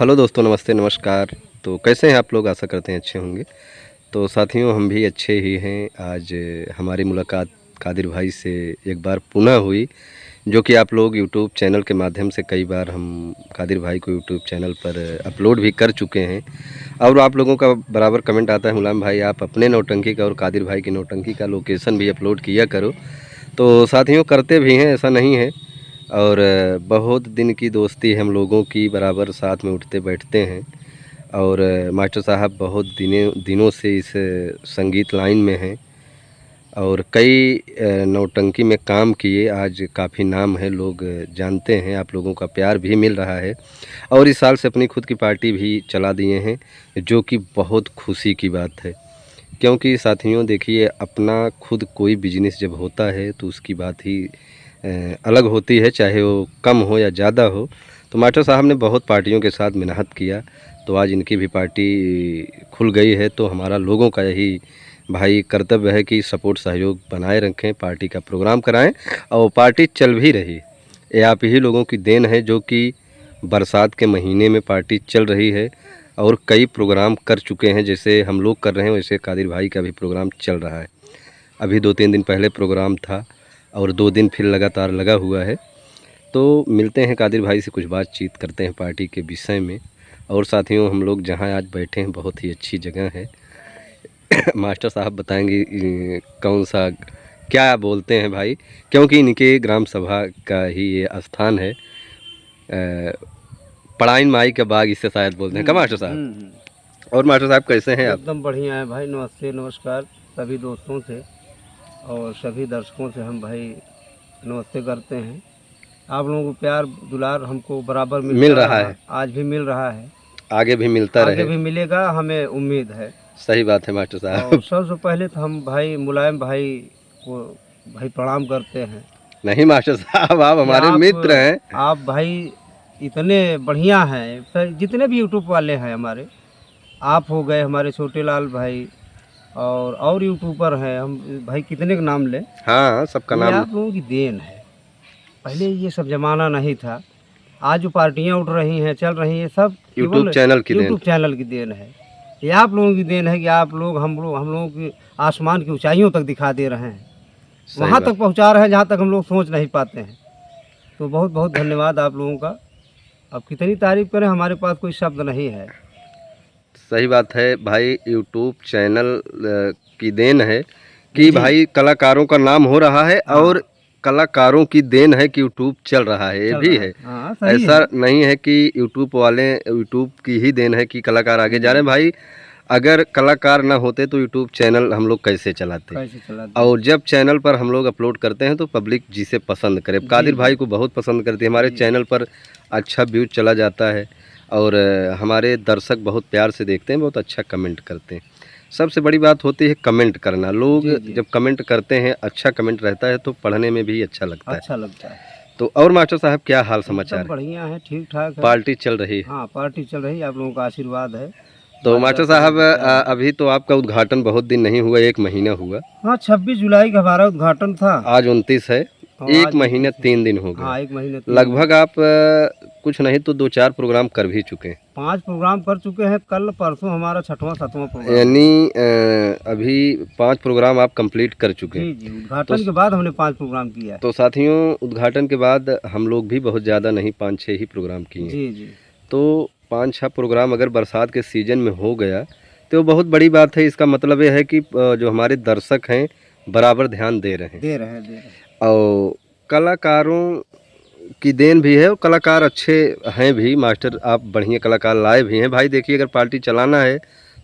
Hello दोस्तों, नमस्ते नमस्कार। तो कैसे हैं आप लोग? आशा करते हैं अच्छे होंगे। तो साथियों, हम भी अच्छे ही हैं। आज हमारी मुलाकात कादिर भाई से एक बार पुनः हुई, जो कि आप लोग यूट्यूब चैनल के माध्यम से कई बार हम कादिर भाई को यूट्यूब चैनल पर अपलोड भी कर चुके हैं। और आप लोगों का बराबर कमेंट आता है, मुलायम भाई आप अपने नौटंकी का और कादिर भाई की नौटंकी का लोकेशन भी अपलोड किया करो। तो साथियों, करते भी हैं, ऐसा नहीं है। और बहुत दिन की दोस्ती हम लोगों की, बराबर साथ में उठते बैठते हैं। और मास्टर साहब बहुत दिनों से इस संगीत लाइन में हैं और कई नौटंकी में काम किए। आज काफ़ी नाम है, लोग जानते हैं, आप लोगों का प्यार भी मिल रहा है। और इस साल से अपनी खुद की पार्टी भी चला दिए हैं, जो कि बहुत खुशी की बात है। क्योंकि साथियों देखिए, अपना खुद कोई बिजनेस जब होता है तो उसकी बात ही अलग होती है, चाहे वो कम हो या ज़्यादा हो। तो मास्टर साहब ने बहुत पार्टियों के साथ मेहनत किया, तो आज इनकी भी पार्टी खुल गई है। तो हमारा लोगों का यही भाई कर्तव्य है कि सपोर्ट सहयोग बनाए रखें, पार्टी का प्रोग्राम कराएं और पार्टी चल भी रही। ये आप ही लोगों की देन है, जो कि बरसात के महीने में पार्टी चल रही है और कई प्रोग्राम कर चुके हैं। जैसे हम लोग कर रहे हैं, वैसे कादिर भाई का भी प्रोग्राम चल रहा है। अभी 2-3 दिन पहले प्रोग्राम था और 2 दिन फिर लगातार लगा हुआ है। तो मिलते हैं कादिर भाई से, कुछ बातचीत करते हैं पार्टी के विषय में। और साथियों, हम लोग जहां आज बैठे हैं बहुत ही अच्छी जगह है। मास्टर साहब बताएंगे कौन सा क्या बोलते हैं भाई, क्योंकि इनके ग्राम सभा का ही ये स्थान है। पड़ाइन माई का बाग इसे शायद बोलते हैं, क्या मास्टर साहब? और मास्टर साहब कैसे हैं आप? एकदम बढ़िया है भाई। नमस्ते नमस्कार सभी दोस्तों से और सभी दर्शकों से हम भाई नमस्ते करते हैं। आप लोगों को प्यार दुलार हमको बराबर मिल मिलता रहा रहा, है, आज भी मिल रहा है, आगे भी मिलता आगे रहे। भी मिलेगा, हमें उम्मीद है। सही बात है मास्टर और साहब। सबसे पहले तो हम भाई मुलायम भाई को भाई प्रणाम करते हैं नहीं मास्टर साहब, आप कि हमारे मित्र हैं। आप भाई इतने बढ़िया हैं। सर जितने भी यूट्यूब वाले हैं हमारे, आप हो गए हमारे छोटे लाल भाई और यूट्यूबर हैं, हम भाई कितने का नाम लें। हाँ, सबका ये नाम। आप लोगों की देन है। पहले ये सब ज़माना नहीं था। आज जो पार्टियाँ उठ रही हैं, चल रही हैं, सब यूट्यूब केवल चैनल की देन। यूट्यूब चैनल की देन है। ये आप लोगों की देन है कि आप लोग हम लोगों की आसमान की ऊंचाइयों तक दिखा दे रहे हैं, सही वहाँ बात। तक पहुँचा रहे हैं जहाँ तक हम लोग सोच नहीं पाते हैं। तो बहुत बहुत धन्यवाद आप लोगों का। अब कितनी तारीफ़ करें, हमारे पास कोई शब्द नहीं है। सही बात है भाई, यूट्यूब चैनल की देन है कि जी भाई कलाकारों का नाम हो रहा है। हाँ, और कलाकारों की देन है कि यूट्यूब चल रहा है, ये चल भी रहा है, है। हाँ सही ऐसा है। नहीं है कि यूट्यूब की ही देन है कि कलाकार आगे जा रहे हैं भाई। अगर कलाकार ना होते तो यूट्यूब चैनल हम लोग कैसे चलाते? कैसे चला दे। और जब चैनल पर हम लोग अपलोड करते हैं तो पब्लिक जिसे पसंद करे, जी कादिर जी भाई को बहुत पसंद करती है, हमारे जी चैनल पर अच्छा व्यूज चला जाता है। और हमारे दर्शक बहुत प्यार से देखते हैं, बहुत अच्छा कमेंट करते हैं। सबसे बड़ी बात होती है कमेंट करना। लोग जी जी, जब कमेंट करते हैं, अच्छा कमेंट रहता है तो पढ़ने में भी अच्छा लगता है। अच्छा लगता है। तो और मास्टर साहब, क्या हाल एकदम समाचार है? बढ़िया है, ठीक ठाक है। पार्टी चल रही है। हाँ पार्टी चल रही है, आप लोगों का आशीर्वाद है, तो मास्टर मार्गदर्शन साहब, है, प्यार है। अभी तो आपका उद्घाटन बहुत दिन नहीं हुआ, 1 महीना हुआ। हाँ 26 जुलाई का हमारा उद्घाटन था आज 29 है। और 1 आज महीना 29 है। 3 दिन हो गए। हाँ 1 महीने 3 दिन। लगभग आप कुछ नहीं तो 2-4 प्रोग्राम कर भी चुके हैं। 5 प्रोग्राम कर चुके हैं, कल परसों हमारा 6वां 7वां प्रोग्राम है। यानी अभी 5 प्रोग्राम आप कंप्लीट कर चुके हैं। जी जी, तो उद्घाटन के बाद हमने 5 प्रोग्राम किया है। तो साथियों, उद्घाटन के बाद हम लोग भी बहुत ज़्यादा नहीं, 5-6 ही प्रोग्राम किए हैं। जी जी तो 5-6 प्रोग्राम अगर बरसात के सीज़न में हो गया तो बहुत बड़ी बात है। इसका मतलब ये है कि जो हमारे दर्शक हैं बराबर ध्यान दे रहे हैं। दे रहे हैं, दे रहे हैं। और कलाकारों की देन भी है, और कलाकार अच्छे हैं भी। मास्टर आप बढ़िया कलाकार लाए भी हैं भाई। देखिए, अगर पार्टी चलाना है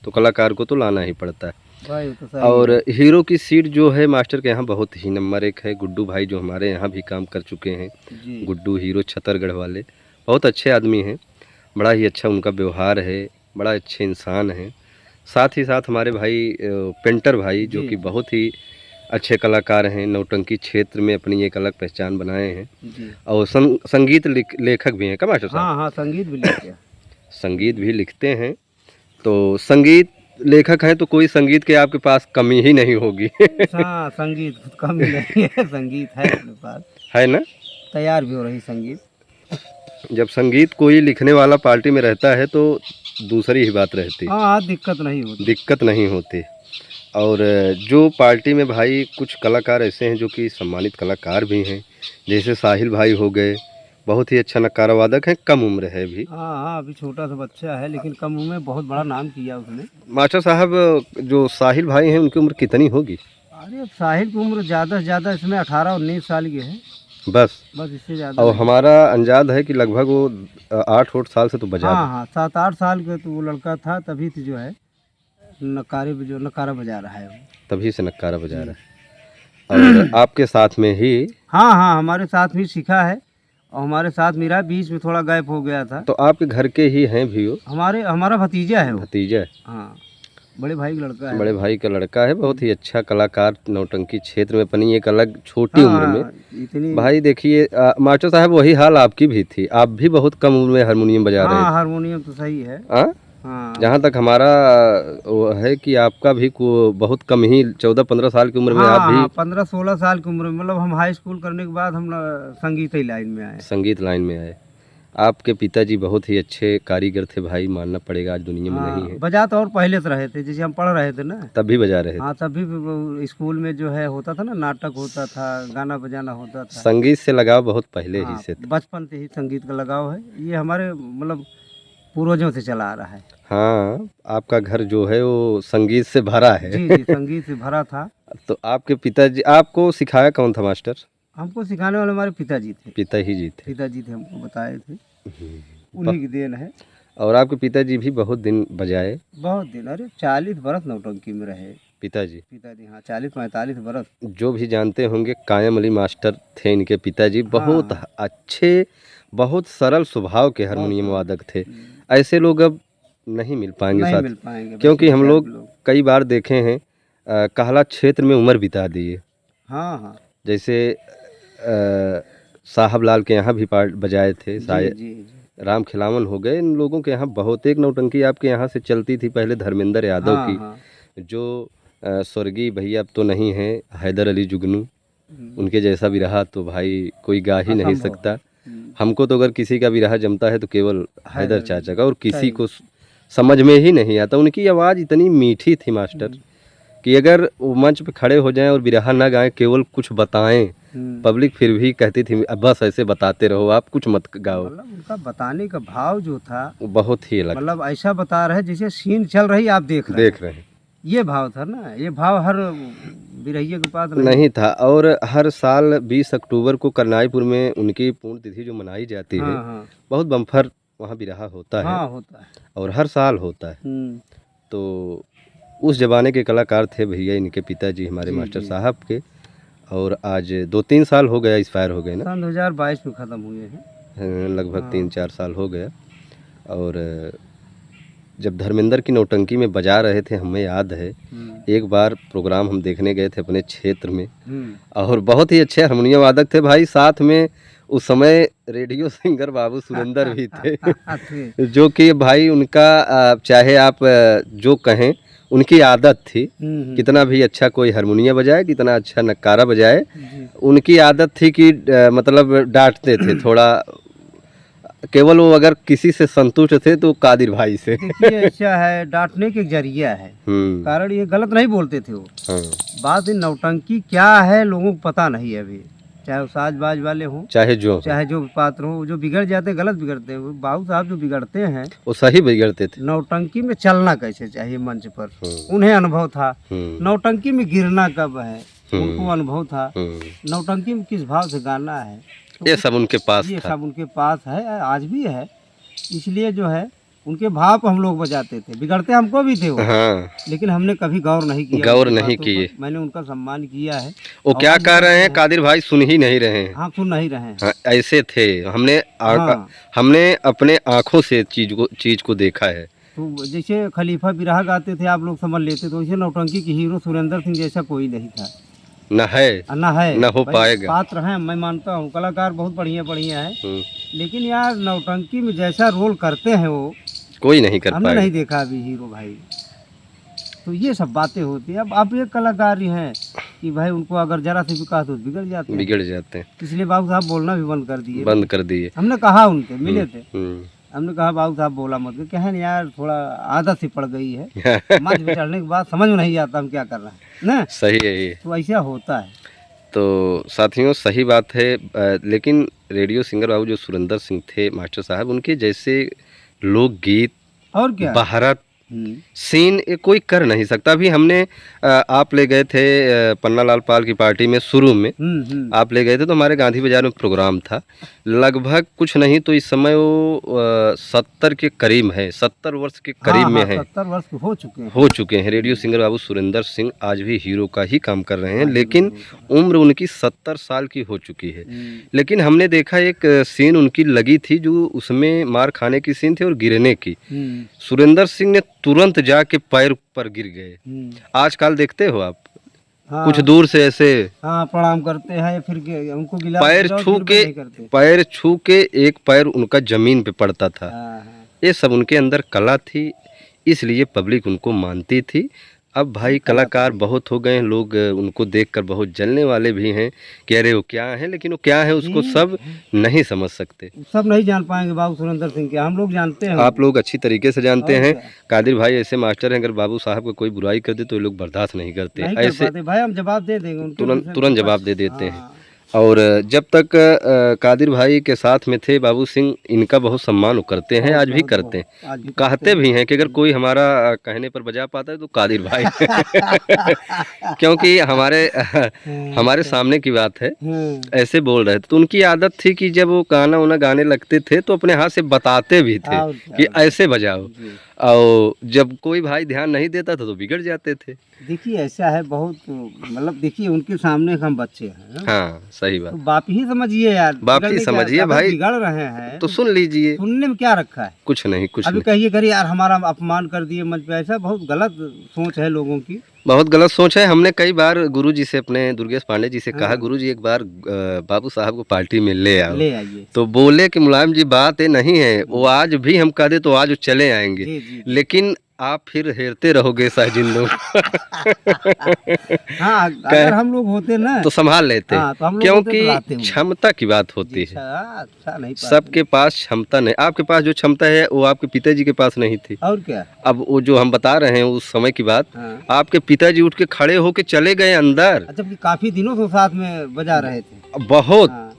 तो कलाकार को तो लाना ही पड़ता है। भाई वो तो सही और है। हीरो की सीट जो है मास्टर के यहाँ बहुत ही नंबर 1 है। गुड्डू भाई जो हमारे यहाँ भी काम कर चुके हैं, जी गुड्डू हीरो छतरगढ़ वाले, बहुत अच्छे आदमी हैं। बड़ा ही अच्छा उनका व्यवहार है, बड़ा अच्छे इंसान हैं। साथ ही साथ हमारे भाई पेंटर भाई, जो जी कि जी बहुत ही अच्छे कलाकार हैं, नौटंकी क्षेत्र में अपनी एक अलग पहचान बनाए हैं। जी। और संगीत लेखक भी हैं, क्या मास्टर साहब? हाँ हाँ, संगीत भी लिखते हैं। संगीत भी लिखते हैं। तो संगीत लेखक हैं तो कोई संगीत के आपके पास कमी ही नहीं होगी। हाँ संगीत कम ही नहीं है, संगीत है अपने पास, है ना? तैयार भी हो रही संगीत। जब संगीत कोई लिखने वाला पार्टी में रहता है तो दूसरी ही बात रहती, हाँ हाँ, दिक्कत नहीं होती। दिक्कत नहीं होती। और जो पार्टी में भाई कुछ कलाकार ऐसे हैं जो कि सम्मानित कलाकार भी हैं, जैसे साहिल भाई हो गए, बहुत ही अच्छा नक्कारा वादक है, कम उम्र है भी। हाँ हाँ, अभी छोटा सा बच्चा है लेकिन कम उम्र में बहुत बड़ा नाम किया उसने। मास्टर साहब, जो साहिल भाई हैं उनकी उम्र कितनी होगी? अरे अब साहिल की उम्र ज़्यादा से ज़्यादा इसमें 18-19 साल की है, बस। बस इससे ज़्यादा और नहीं। हमारा अंदाज़ है कि लगभग वो 8 साल से तो बजा हाँ हाँ, 7-8 साल का तो वो लड़का था, तभी से जो है नकारा बजा रहा है वो। तभी से नक्कारा बजा रहा है। और आपके साथ में ही, हाँ हाँ, हमारे साथ भी सीखा है और हमारे साथ मेरा बीच में थोड़ा गैप हो गया था। तो आपके घर के ही हैं भी वो? हमारा भतीजा है वो। भतीजा है? हाँ, बड़े भाई का लड़का है। बड़े भाई का लड़का है, बहुत ही अच्छा कलाकार, नौटंकी क्षेत्र में अपनी एक अलग छोटी उम्र में। हाँ, इतनी। भाई देखिए, मास्टर साहब वही हाल आपकी भी थी, आप भी बहुत कम उम्र में हारमोनियम बजा रहे हाँ, थे। हारमोनियम तो सही है। हाँ, हाँ जहाँ तक हमारा वो है कि आपका भी बहुत कम ही 14-15 साल की उम्र में आप भी 15-16 साल की उम्र में, मतलब हम हाई स्कूल करने के बाद हम संगीत ही लाइन में आए। संगीत लाइन में आए। आपके पिताजी बहुत ही अच्छे कारीगर थे भाई, मानना पड़ेगा, आज दुनिया में नहीं है। बजा तो और पहले से रहे थे, जैसे हम पढ़ रहे थे ना, तब भी बजा रहे थे। हाँ तभी भी वो स्कूल में जो है होता था ना, नाटक होता था, गाना बजाना होता था। संगीत से लगाव बहुत पहले हाँ, ही से था। बचपन से ही संगीत का लगाव है, ये हमारे मतलब पूर्वजों से चला आ रहा है। हाँ, आपका घर जो है वो संगीत से भरा है। जी जी, संगीत से भरा था। तो आपके पिताजी, आपको सिखाया कौन था मास्टर? हमको सिखाने वाले हमारे पिताजी थे। पिताजी जी थे। पिताजी थे, हमको बताए थे, उन्हीं की देन है। और आपके पिताजी भी बहुत दिन बजाए? बहुत दिन, अरे 40 बरस नौटंकी में रहे पिताजी पिताजी। हाँ, 40-45 बरस। जो भी जानते होंगे, कायम अली मास्टर थे इनके पिताजी, बहुत हाँ। अच्छे, बहुत सरल स्वभाव के हारमोनियम वादक थे। ऐसे लोग अब नहीं मिल पाएंगे नहीं साथ, मिल पाएंगे क्योंकि हम लोग लोग। कई बार देखे हैं कहला क्षेत्र में उम्र बिता दिए। हाँ हाँ, जैसे साहब लाल के यहाँ भी पार्ट बजाए थे, जी शायद जी जी। राम खिलावन हो गए, इन लोगों के यहाँ बहुत एक नौटंकी आपके यहाँ से चलती थी पहले, धर्मेंद्र यादव हाँ की, हाँ। जो स्वर्गीय भैया अब तो नहीं हैं, हैदर अली जुगनू, हम्म, उनके जैसा भी रहा तो भाई कोई गा ही नहीं असंभव। सकता। हमको तो अगर किसी का भी रहा जमता है तो केवल हैदर चाचा का, और किसी सही। को समझ में ही नहीं आता। उनकी आवाज़ इतनी मीठी थी मास्टर कि अगर वो मंच पे खड़े हो जाएं और बिरहा ना गाएं, केवल कुछ बताएं, पब्लिक फिर भी कहती थी अब बस ऐसे बताते रहो, आप कुछ मत गाओ। मतलब उनका बताने का भाव जो था, वो बहुत ही अलग, मतलब ऐसा बता रहे जैसे सीन चल रही आप देख रहे हैं। ये भाव था ना, ये भाव हर बिरहिया के पास नहीं था। और हर साल 20 अक्टूबर को करनाईपुर में उनकी पूर्ण तिथि जो मनाई जाती है, हाँ हाँ बहुत बम्फर वहाँ बिरहा होता है। हाँ, होता है। और हर साल होता है। तो उस जमाने के कलाकार थे भैया इनके पिताजी हमारे जी, मास्टर जी। साहब के। और आज 2-3 साल हो गया, एक्सपायर हो गए ना, सन 2022 में ख़त्म हुए हैं। लगभग 3-4 साल हो गया। और जब धर्मेंद्र की नौटंकी में बजा रहे थे, हमें याद है एक बार प्रोग्राम हम देखने गए थे अपने क्षेत्र में, और बहुत ही अच्छे हारमोनियम वादक थे भाई। साथ में उस समय रेडियो सिंगर बाबू सुरेंद्र भी थे जो कि भाई उनका चाहे आप जो कहें, उनकी आदत थी, कितना भी अच्छा कोई हारमोनियम बजाए, कितना अच्छा नक्कारा बजाए, उनकी आदत थी कि मतलब डांटते थे थोड़ा। केवल वो अगर किसी से संतुष्ट थे तो कादिर भाई से। देखिए ऐसा है, डांटने के जरिया है, कारण ये गलत नहीं बोलते थे वो। हाँ। बात नौटंकी क्या है लोगों को पता नहीं है अभी, चाहे वो साजबाज वाले हों, चाहे जो पात्र हो, जो बिगड़ जाते हैं, गलत बिगड़ते हैं। वो बाबू साहब जो बिगड़ते हैं वो सही बिगड़ते थे। नौटंकी में चलना कैसे चाहिए मंच पर, उन्हें अनुभव था। नौटंकी में गिरना कब है, उनको अनुभव था। नौटंकी में किस भाव से गाना है, तो ये सब उनके पास ये था। सब उनके पास है, आज भी है। इसलिए जो है उनके भाव को हम लोग बजाते थे, बिगड़ते हमको भी थे वो। हाँ। लेकिन हमने कभी गौर नहीं किया, गौर उनकी नहीं बातों किए। पर। मैंने उनका सम्मान किया है। वो क्या कह रहे हैं, कादिर भाई सुन ही नहीं रहे हैं। हाँ, सुन नहीं रहे हैं। हाँ, ऐसे थे। हाँ। हमने अपने आँखों से चीज को देखा है। तो जैसे खलीफा बिरहा गाते थे, आप लोग समझ लेते, तो वैसे नौटंकी के हीरो सुरेंद्र सिंह जैसा कोई नहीं था, न है न हो पाएगा। पात्र हैं, मैं मानता हूँ, कलाकार बहुत बढ़िया बढ़िया है, लेकिन यार नौटंकी में जैसा रोल करते हैं वो कोई नहीं कर हमने पाएगा। नहीं देखा अभी हीरो भाई। तो ये सब बातें होती है। अब आप एक कलाकार ही हैं, कि भाई उनको अगर जरा से भी कहा तो बिगड़ जाते हैं। बिगड़ जाते हैं, इसलिए बाबू साहब बोलना भी बंद कर दिए। बंद कर दिए। हमने कहा उनके मिले थे, हम्म। हमने कहा बाबू साहब बोला मत, क्या है ना यार थोड़ा आदत सी पड़ गई है, मंच पे चढ़ने के बाद समझ में नहीं आता हम क्या कर रहे हैं ना। सही है ये। तो ऐसा होता है। तो साथियों सही बात है, लेकिन रेडियो सिंगर बाबू जो सुरेंद्र सिंह थे मास्टर साहब, उनके जैसे लोकगीत, और क्या। बहारत, हम्म, सीन ये कोई कर नहीं सकता। अभी हमने आप ले गए थे पन्ना लाल पाल की पार्टी में, शुरू में आप ले गए थे तो हमारे गांधी बाजार में प्रोग्राम था। लगभग कुछ नहीं तो इस समय वो 70 के करीब है, 70 वर्ष के करीब में है, 70 वर्ष हो चुके हैं। हो चुके हैं। रेडियो सिंगर बाबू सुरेंद्र सिंह आज भी हीरो का ही काम कर रहे हैं, हाँ, लेकिन बिल्कुल। उम्र उनकी 70 साल की हो चुकी है। हम्म, लेकिन हमने देखा एक सीन उनकी लगी थी जो उसमें मार खाने की सीन थी और गिरने की। हम्म, सुरेंद्र सिंह ने तुरंत जाके पैर पर गिर गए। हम्म, आजकल देखते हो आप, हाँ, कुछ दूर से ऐसे हाँ प्रणाम करते हैं, फिर उनको गिला पैर गिराओ, छू गिर भी के, नहीं करते। पैर छू के एक पैर उनका जमीन पे पड़ता था। हाँ, हाँ, ये सब उनके अंदर कला थी, इसलिए पब्लिक उनको मानती थी। अब भाई कलाकार बहुत हो गए हैं, लोग उनको देखकर बहुत जलने वाले भी हैं कि अरे वो क्या है, लेकिन वो क्या है उसको सब नहीं समझ सकते। सब नहीं जान पाएंगे बाबू सुरेंद्र सिंह के, हम लोग जानते हैं। आप लोग अच्छी तरीके से जानते और हैं। क्या। कादिर भाई ऐसे मास्टर हैं, अगर बाबू साहब को कोई बुराई कर दे तो ये लोग बर्दाश्त नहीं करते, नहीं कर ऐसे पाते भाई, हम जवाब दे देंगे उनके तुरंत विषय में तुरंत तो जवाब बस। दे देते हैं। हाँ, और जब तक कादिर भाई के साथ में थे बाबू सिंह, इनका बहुत सम्मान वो करते हैं, बहुत, आज भी बहुत, करते हैं। बहुत, आज भी कहते भी हैं कि अगर कोई हमारा कहने पर बजा पाता है तो कादिर भाई क्योंकि हमारे हमारे सामने की बात है, ऐसे बोल रहे थे। तो उनकी आदत थी कि जब वो गाना उना गाने लगते थे तो अपने हाथ से बताते भी थे और क्या, कि और क्या। ऐसे बजाओ, जी। और जब कोई भाई ध्यान नहीं देता था तो बिगड़ जाते थे। देखिए ऐसा है बहुत, मतलब देखिए उनके सामने हम बच्चे हैं, हाँ सही बात, तो बाप ही समझिए यार, बाप ही बिगड़ने क्या, समझिए अगर भाई, बिगड़ रहे हैं तो सुन लीजिए, सुनने में क्या रखा है। कुछ नहीं, कुछ अभी नहीं। कहिए करिए यार हमारा अपमान कर दिए मंच पे, ऐसा बहुत गलत सोच है लोगों की। बहुत गलत सोच है। हमने कई बार गुरुजी से, अपने दुर्गेश पांडे जी से कहा, हाँ, गुरुजी एक बार बाबू साहब को पार्टी में ले आओ। ले आइए। तो बोले कि मुलायम जी बात ये नहीं है, वो आज भी हम कह दे तो आज वो चले आएंगे, जी, जी, जी। लेकिन आप फिर हेरते रहोगे साजिंदों हाँ, अगर हम लोग होते ना तो संभाल लेते, हाँ, तो हम लोग होते तो लाते क्योंकि हुए। क्षमता की बात होती है। अच्छा नहीं पाते। सबके पास क्षमता नहीं, आपके पास जो क्षमता है वो आपके पिताजी के पास नहीं थी। और क्या। अब वो जो हम बता रहे हैं उस समय की बात, हाँ, आपके पिताजी उठ के खड़े होके चले गए अंदर, जबकि काफी दिनों से साथ में बजा रहे थे। बहुत। हाँ,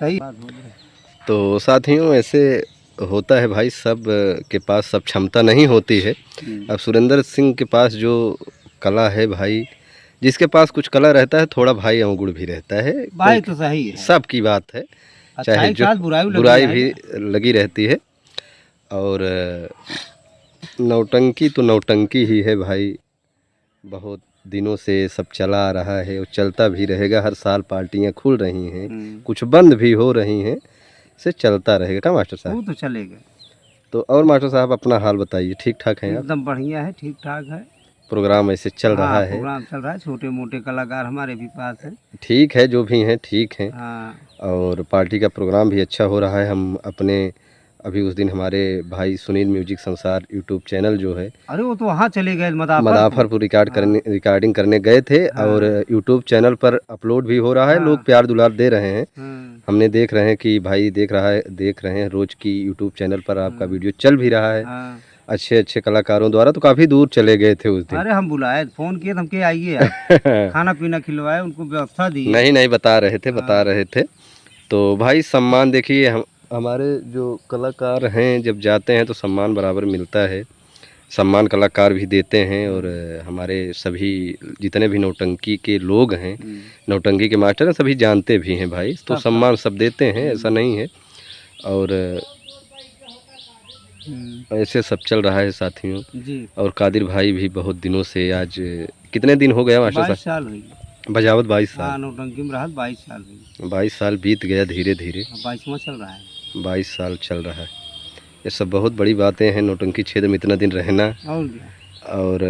सही बात बोल रहे हैं। तो साथियों ऐसे होता है भाई, सब के पास सब क्षमता नहीं होती है। अब सुरेंद्र सिंह के पास जो कला है भाई, जिसके पास कुछ कला रहता है थोड़ा भाई अवगुण भी रहता है, भाई तो सही है, सब की बात है, अच्छा चाहे एक जो साथ बुराई बुराई भी लगी रहती है। और नौटंकी तो नौटंकी ही है भाई, बहुत दिनों से सब चला आ रहा है और चलता भी रहेगा। हर साल पार्टियां खुल रही हैं, कुछ बंद भी हो रही हैं, से चलता रहेगा क्या मास्टर साहब? वो तो चलेगा। तो और मास्टर साहब अपना हाल बताइए, ठीक ठाक हैं आप? एकदम बढ़िया है, ठीक ठाक है। प्रोग्राम ऐसे चल रहा हाँ, है? प्रोग्राम चल रहा है, छोटे मोटे कलाकार हमारे भी पास हैं। ठीक है, जो भी हैं ठीक हैं। हाँ, और पार्टी का प्रोग्राम भी अच्छा हो रहा है। हम अपने अभी उस दिन हमारे भाई सुनील म्यूजिक संसार यूट्यूब चैनल जो है, अरे वो तो वहाँ चले गए मदाफरपुर रिकॉर्डिंग करने गए थे, हाँ, और यूट्यूब चैनल पर अपलोड भी हो रहा है। हाँ, लोग प्यार दुलार दे रहे हैं, हाँ, हमने देख रहे हैं कि भाई देख रहे हैं रोज की यूट्यूब चैनल पर आपका वीडियो चल भी रहा है, हाँ। अच्छे अच्छे कलाकारों द्वारा। तो काफ़ी दूर चले गए थे उस दिन। अरे हम बुलाए, फोन किए तो हम के आइए आप, खाना पीना खिलवाए, उनको व्यवस्था दी। नहीं नहीं, बता रहे थे। तो भाई सम्मान देखिए, हम हमारे जो कलाकार हैं जब जाते हैं तो सम्मान बराबर मिलता है, सम्मान कलाकार भी देते हैं। और हमारे सभी जितने भी नौटंकी के लोग हैं, नौटंकी के मास्टर हैं, सभी जानते भी हैं भाई, तो सम्मान सब देते हैं, ऐसा नहीं है। और ऐसे सब चल रहा है साथियों। जी। और कादिर भाई भी बहुत दिनों से, आज कितने दिन हो गया मास्टर 22 साहब? साल हुई। बजावत 22 हाँ, साल। नौटंकी में रहा 22 साल हुई। 22 साल बीत गया धीरे धीरे, 22वां चल रहा है। 22 साल चल रहा है। ये सब बहुत बड़ी बातें हैं, नौटंकी क्षेत्र में इतना दिन रहना। और क्या। और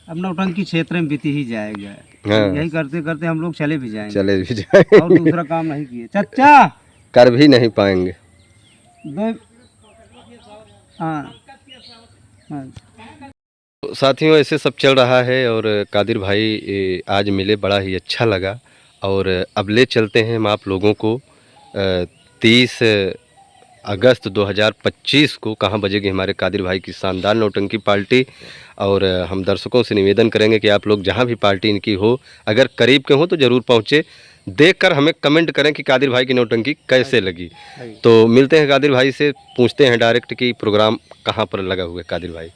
अब नौटंकी क्षेत्र में बीती ही जाएगा। हाँ, यही करते करते हम लोग चले भी जाएंगे, चले भी जाए और दूसरा काम नहीं किए। चचा कर भी नहीं पाएंगे। दो, हाँ, हाँ। साथियों ऐसे सब चल रहा है और कादिर भाई आज मिले, बड़ा ही अच्छा लगा। और अब ले चलते हैं हम आप लोगों को 30 अगस्त 2025 को कहाँ बजेगी हमारे कादिर भाई की शानदार नौटंकी पार्टी। और हम दर्शकों से निवेदन करेंगे कि आप लोग जहाँ भी पार्टी इनकी हो, अगर करीब के हो तो ज़रूर पहुँचे, देखकर हमें कमेंट करें कि कादिर भाई की नौटंकी कैसे लगी। तो मिलते हैं कादिर भाई से, पूछते हैं डायरेक्ट कि प्रोग्राम कहाँ पर लगा हुआ है। कादिर भाई,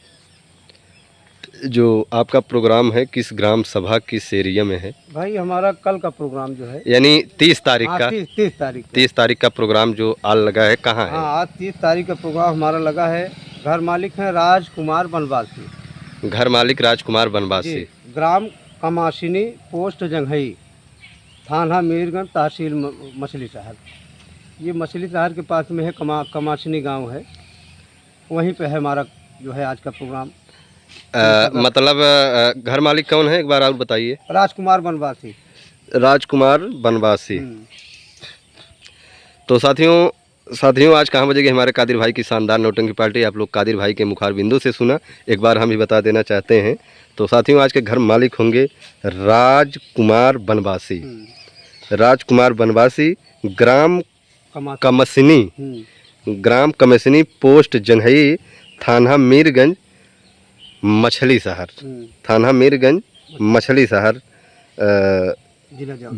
जो आपका प्रोग्राम है किस ग्राम सभा किस एरिया में है? भाई हमारा कल का प्रोग्राम जो है, यानी 30 तारीख का 30 तारीख को। 30 तारीख का प्रोग्राम जो आज लगा है, कहाँ है? हाँ, आज 30 तारीख का प्रोग्राम हमारा लगा है। घर मालिक हैं राजकुमार बनवासी। घर मालिक राजकुमार जी, बनवासी। ग्राम कमासिनी, पोस्ट जंघई, थाना मीरगंज, तहसील मछली शहर। ये मछली शहर के पास में है, कमासिनी गांव है, वहीं पे है हमारा जो है आज का प्रोग्राम। मतलब घर मालिक कौन है, एक बार और बताइए। राजकुमार बनवासी। राजकुमार बनवासी। तो साथियों आज कहाँ बजेगी हमारे कादिर भाई की शानदार नौटंकी पार्टी? आप लोग कादिर भाई के मुखार बिंदु से सुना, एक बार हम भी बता देना चाहते हैं। तो साथियों आज के घर मालिक होंगे राजकुमार बनवासी। राजकुमार बनवासी, ग्राम कमसनी, ग्राम कमसनी, पोस्ट जंघई, थाना मीरगंज, मछली शहर। थाना मीरगंज, मछली शहर,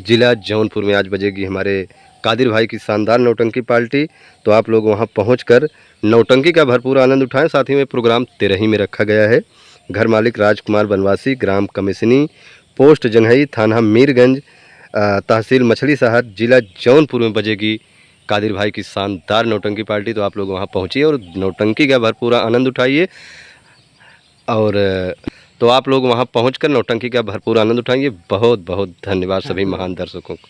जिला जौनपुर में आज बजेगी हमारे कादिर भाई की शानदार नौटंकी पार्टी। तो आप लोग वहां पहुंचकर नौटंकी का भरपूर आनंद उठाएं। साथ ही में प्रोग्राम तेरही में रखा गया है। घर मालिक राजकुमार बनवासी, ग्राम कमिश्नी, पोस्ट जंघई, थाना मीरगंज, तहसील मछली शहर, जिला जौनपुर में बजेगी कादिर भाई की शानदार नौटंकी पार्टी। तो आप लोग वहां पहुंचिए और नौटंकी का भरपूर आनंद उठाइए। और तो आप लोग वहां पहुंचकर नौटंकी का भरपूर आनंद उठाएंगे। बहुत बहुत धन्यवाद सभी महान दर्शकों को।